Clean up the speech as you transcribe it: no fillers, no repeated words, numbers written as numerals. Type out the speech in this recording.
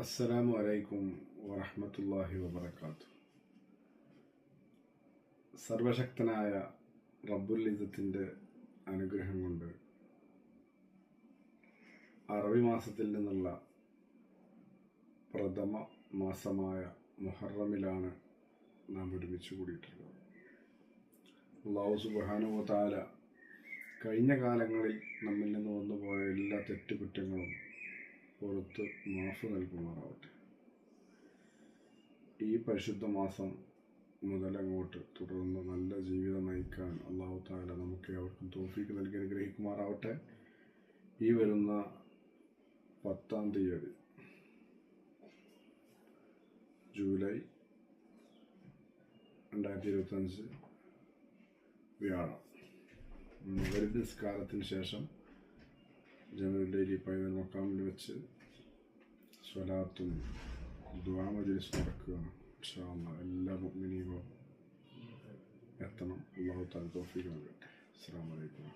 അസ്സലാമു അലൈക്കും വറഹ്മത്തുള്ളാഹി വബറകാതുഹു. സർവശക്തനായ റബ്ബുൽ ഇസ്സത്തിൻ്റെ അനുഗ്രഹം കൊണ്ട് അറബി മാസത്തിൽ നിന്നുള്ള പ്രഥമ മാസമായ മുഹറമിലാണ് നാം ഒരുമിച്ച് കൂടിയിട്ടുള്ളത്. അല്ലാഹു സുബ്ഹാനഹു വ തആല കഴിഞ്ഞ കാലങ്ങളിൽ നമ്മിൽ നിന്ന് വന്നുപോയ എല്ലാ തെറ്റുകുറ്റങ്ങളും പുറത്ത് മാഫ് നൽകുമാറാവട്ടെ. ഈ പരിശുദ്ധ മാസം മുതലങ്ങോട്ട് തുടർന്ന് നല്ല ജീവിതം നയിക്കാൻ അല്ലാഹു തആല നമുക്ക് അവർക്കും തൗഫീഖ് നൽകി അനുഗ്രഹിക്കുമാറാവട്ടെ. ഈ വരുന്ന 10-ാം തീയതി ജൂലൈ 2025 വ്യാഴം മഗ്‌രിബ് നിസ്കാരത്തിന് ശേഷം ജനറൽ പൈതൽ മക്കാമിൽ വെച്ച് സ്വലാത്തും ദുആ മജ്‌ലിസും നടക്കുകയാണ്. ഇൻഷാ അല്ലാഹ് എല്ലാ മുഅ്മിനീങ്ങളും എത്തണം. അല്ലാഹു തആല തൗഫീഖ് നൽകട്ടെ. അസ്സലാമു അലൈക്കും.